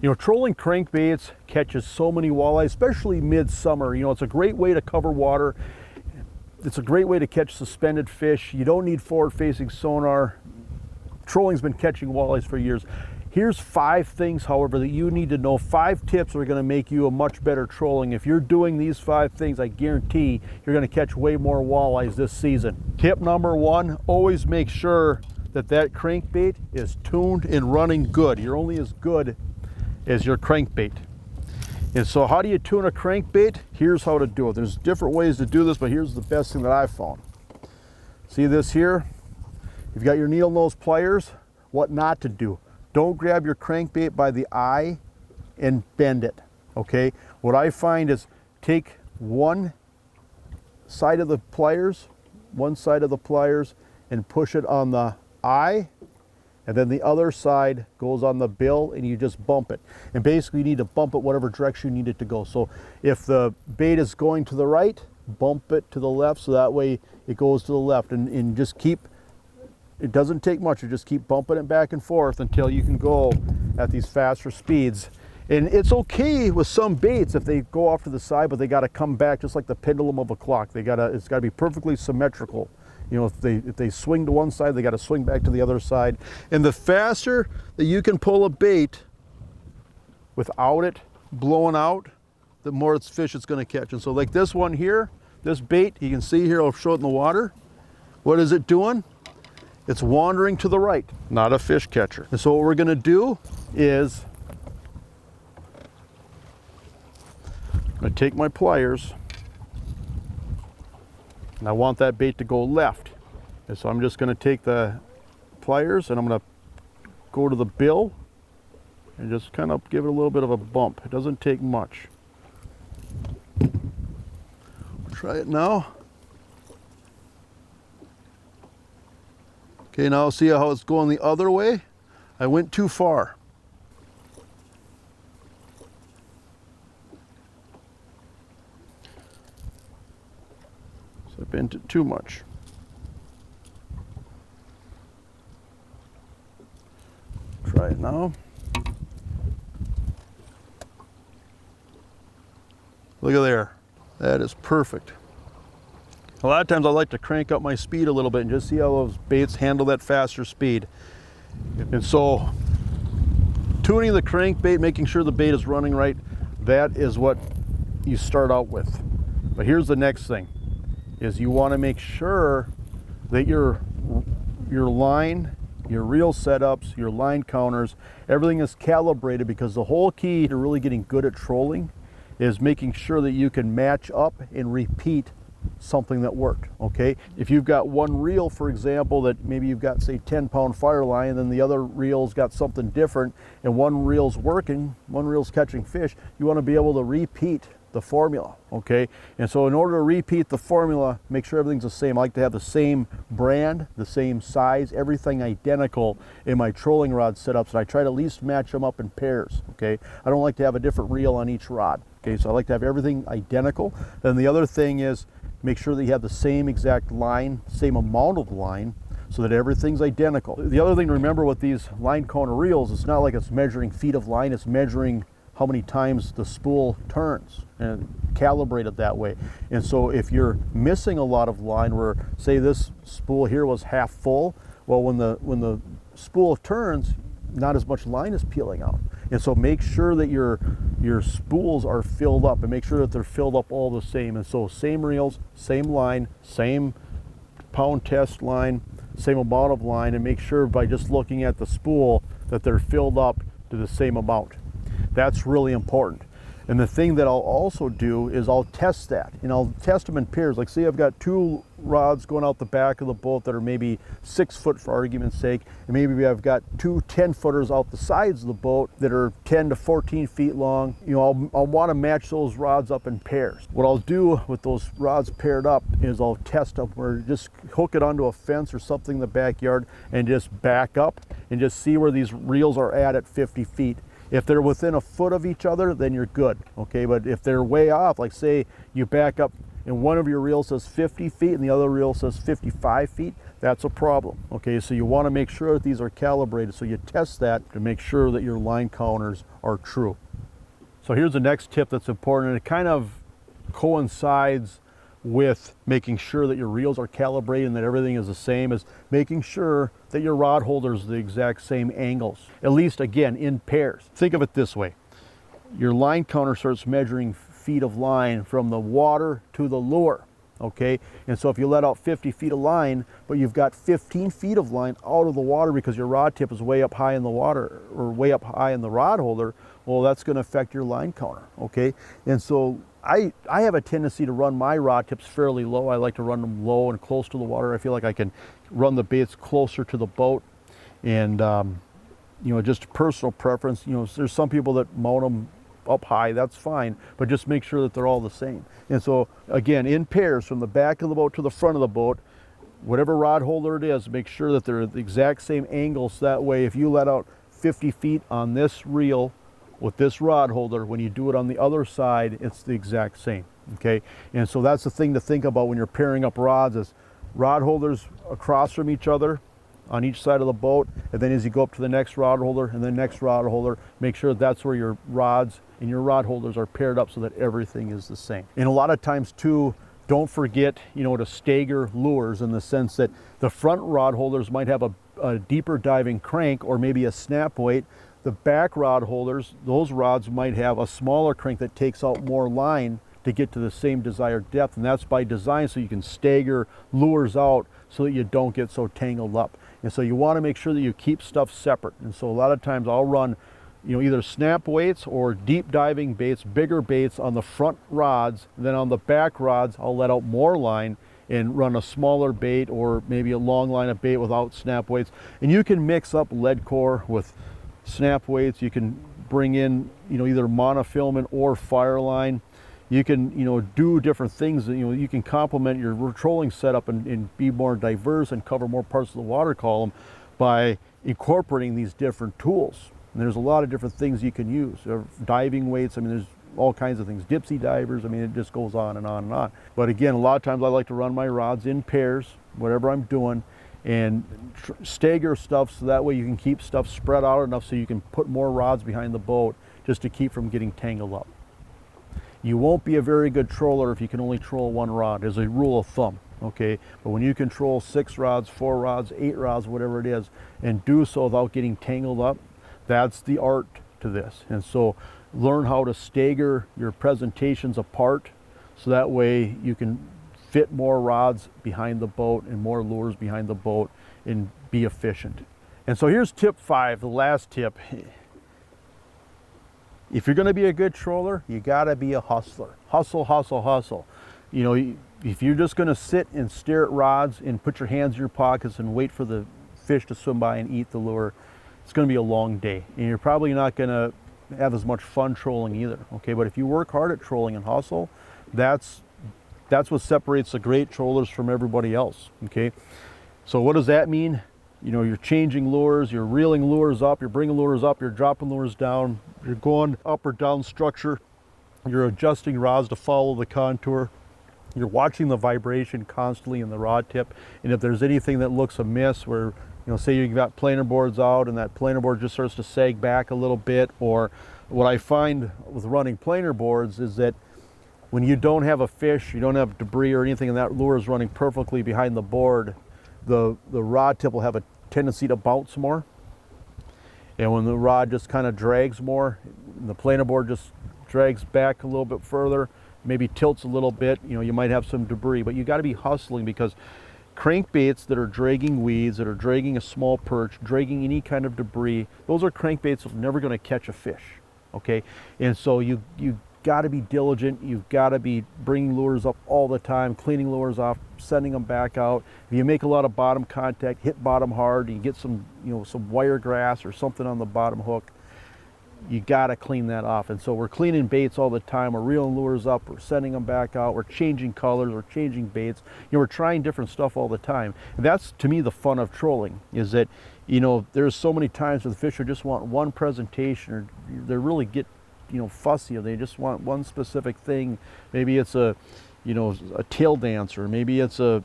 You know, trolling crankbaits catches so many walleyes, especially midsummer. You know, it's a great way to cover water. It's a great way to catch suspended fish. You don't need forward-facing sonar. Trolling's been catching walleyes for years. Here's 5 things, however, that you need to know. 5 tips are going to make you a much better trolling. If you're doing these 5 things, I guarantee you're going to catch way more walleyes this season. Tip number 1, always make sure that that crankbait is tuned and running good. You're only as good as your crankbait. And so how do you tune a crankbait? Here's how to do it. There's different ways to do this, but here's the best thing that I've found. See this here? You've got your needle nose pliers. What not to do. Don't grab your crankbait by the eye and bend it, okay? What I find is take one side of the pliers, and push it on the eye, and then the other side goes on the bill, and you just bump it. And basically you need to bump it whatever direction you need it to go. So if the bait is going to the right, bump it to the left, so that way it goes to the left, and just keep, it doesn't take much, you just keep bumping it back and forth until you can go at these faster speeds. And it's okay with some baits if they go off to the side, but they got to come back just like the pendulum of a clock. It's got to be perfectly symmetrical. You know, if they swing to one side, they got to swing back to the other side. And the faster that you can pull a bait without it blowing out, the more fish it's going to catch. And so like this one here, this bait, you can see here, I'll show it in the water. What is it doing? It's wandering to the right, not a fish catcher. And so what we're going to do is I'm going to take my pliers, and I want that bait to go left. And so I'm just going to take the pliers and I'm going to go to the bill and just kind of give it a little bit of a bump. It doesn't take much. Try it now. Okay, now see how it's going the other way? I went too far. I bent it too much. Try it now. Look at there. That is perfect. A lot of times I like to crank up my speed a little bit and just see how those baits handle that faster speed. And so tuning the crankbait, making sure the bait is running right, that is what you start out with. But here's the next thing. Is you want to make sure that your line, your reel setups, your line counters, everything is calibrated, because the whole key to really getting good at trolling is making sure that you can match up and repeat something that worked, okay? If you've got one reel, for example, that maybe you've got, say, 10-pound fire line, and then the other reel's got something different, and one reel's working, one reel's catching fish, you want to be able to repeat the formula, okay? And so in order to repeat the formula, make sure everything's the same. I like to have the same brand, the same size, everything identical in my trolling rod setups, and I try to at least match them up in pairs, okay? I don't like to have a different reel on each rod, okay? So I like to have everything identical. Then the other thing is make sure that you have the same exact line, same amount of line, so that everything's identical. The other thing to remember with these line counter reels, it's not like it's measuring feet of line, it's measuring how many times the spool turns and calibrate it that way. And so if you're missing a lot of line, where say this spool here was half full, well, when the spool turns, not as much line is peeling out. And so make sure that your spools are filled up, and make sure that they're filled up all the same. And so same reels, same line, same pound test line, same amount of line, and make sure by just looking at the spool that they're filled up to the same amount. That's really important. And the thing that I'll also do is I'll test that, and I'll test them in pairs. Like, say I've got 2 rods going out the back of the boat that are maybe 6 foot for argument's sake, and maybe I've got 2 10-footers out the sides of the boat that are 10 to 14 feet long. You know, I'll want to match those rods up in pairs. What I'll do with those rods paired up is I'll test them, or just hook it onto a fence or something in the backyard and just back up and just see where these reels are at 50 feet. If they're within a foot of each other, then you're good, okay? But if they're way off, like say you back up and one of your reels says 50 feet and the other reel says 55 feet, that's a problem. Okay, so you want to make sure that these are calibrated, so you test that to make sure that your line counters are true. So here's the next tip that's important, and it kind of coincides with making sure that your reels are calibrated and that everything is the same, is making sure that your rod holders are the exact same angles, at least again in pairs. Think of it this way: your line counter starts measuring feet of line from the water to the lure, okay? And so if you let out 50 feet of line, but you've got 15 feet of line out of the water because your rod tip is way up high in the water or way up high in the rod holder, well, that's going to affect your line counter, okay? And so I have a tendency to run my rod tips fairly low. I like to run them low and close to the water. I feel like I can run the baits closer to the boat, and you know, just personal preference. You know, there's some people that mount them up high, that's fine, but just make sure that they're all the same. And so again, in pairs from the back of the boat to the front of the boat, whatever rod holder it is, make sure that they're the exact same angles. That way, if you let out 50 feet on this reel with this rod holder, when you do it on the other side, it's the exact same, okay? And so that's the thing to think about when you're pairing up rods, is rod holders across from each other on each side of the boat, and then as you go up to the next rod holder and the next rod holder, make sure that's where your rods and your rod holders are paired up so that everything is the same. And a lot of times too, don't forget, you know, to stagger lures, in the sense that the front rod holders might have a deeper diving crank or maybe a snap weight. The back rod holders, those rods might have a smaller crank that takes out more line to get to the same desired depth, and that's by design, so you can stagger lures out so that you don't get so tangled up. And so you want to make sure that you keep stuff separate. And so a lot of times I'll run, you know, either snap weights or deep diving baits, bigger baits on the front rods, and then on the back rods I'll let out more line and run a smaller bait or maybe a long line of bait without snap weights. And you can mix up lead core with snap weights. You can bring in, you know, either monofilament or fireline. You can, you know, do different things. You know, you can complement your trolling setup and be more diverse and cover more parts of the water column by incorporating these different tools. And there's a lot of different things you can use. Diving weights, I mean, there's all kinds of things. Dipsy divers, I mean, it just goes on and on and on. But again, a lot of times I like to run my rods in pairs, whatever I'm doing, and stagger stuff so that way you can keep stuff spread out enough so you can put more rods behind the boat just to keep from getting tangled up. You won't be a very good troller if you can only troll one rod, as a rule of thumb, okay? But when you control 6 rods, 4 rods, 8 rods, whatever it is, and do so without getting tangled up, that's the art to this. And so learn how to stagger your presentations apart, so that way you can fit more rods behind the boat and more lures behind the boat and be efficient. And so here's tip 5, the last tip. If you're going to be a good troller, you got to be a hustler. Hustle, hustle, hustle. You know, if you're just going to sit and stare at rods and put your hands in your pockets and wait for the fish to swim by and eat the lure, it's going to be a long day. And you're probably not going to have as much fun trolling either, okay? But if you work hard at trolling and hustle, that's what separates the great trollers from everybody else, okay? So what does that mean? You know, you're changing lures, you're reeling lures up, you're bringing lures up, you're dropping lures down, you're going up or down structure, you're adjusting rods to follow the contour, you're watching the vibration constantly in the rod tip, and if there's anything that looks amiss, where, you know, say you've got planer boards out and that planer board just starts to sag back a little bit, or what I find with running planer boards is that when you don't have a fish, you don't have debris or anything, and that lure is running perfectly behind the board, the rod tip will have a tendency to bounce more. And when the rod just kind of drags more, the planer board just drags back a little bit further, maybe tilts a little bit, you know, you might have some debris. But you got to be hustling, because crankbaits that are dragging weeds, that are dragging a small perch, dragging any kind of debris, those are crankbaits that are never going to catch a fish, okay? And so you got to be diligent. You've got to be bringing lures up all the time, cleaning lures off, sending them back out. If you make a lot of bottom contact, hit bottom hard, you get some, you know, some wire grass or something on the bottom hook, you got to clean that off. And so we're cleaning baits all the time. We're reeling lures up, we're sending them back out, we're changing colors, we're changing baits. You know, we're trying different stuff all the time. And that's, to me, the fun of trolling, is that, you know, there's so many times where the fisher just want one presentation, or they really get, you know, fussy, or they just want one specific thing. Maybe it's a, you know, a tail dancer, maybe it's a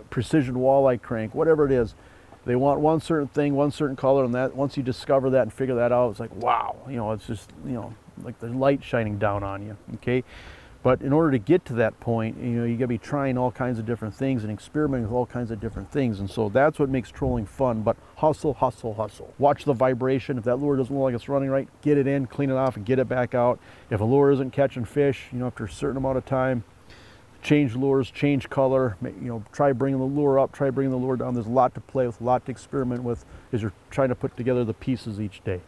precision walleye crank, whatever it is. They want one certain thing, one certain color, and that once you discover that and figure that out, it's like, wow, you know, it's just, you know, like the light shining down on you, okay? But in order to get to that point, you know, you gotta be trying all kinds of different things and experimenting with all kinds of different things. And so that's what makes trolling fun, but hustle, hustle, hustle. Watch the vibration. If that lure doesn't look like it's running right, get it in, clean it off, and get it back out. If a lure isn't catching fish, you know, after a certain amount of time, change lures, change color, you know, try bringing the lure up, try bringing the lure down. There's a lot to play with, a lot to experiment with as you're trying to put together the pieces each day.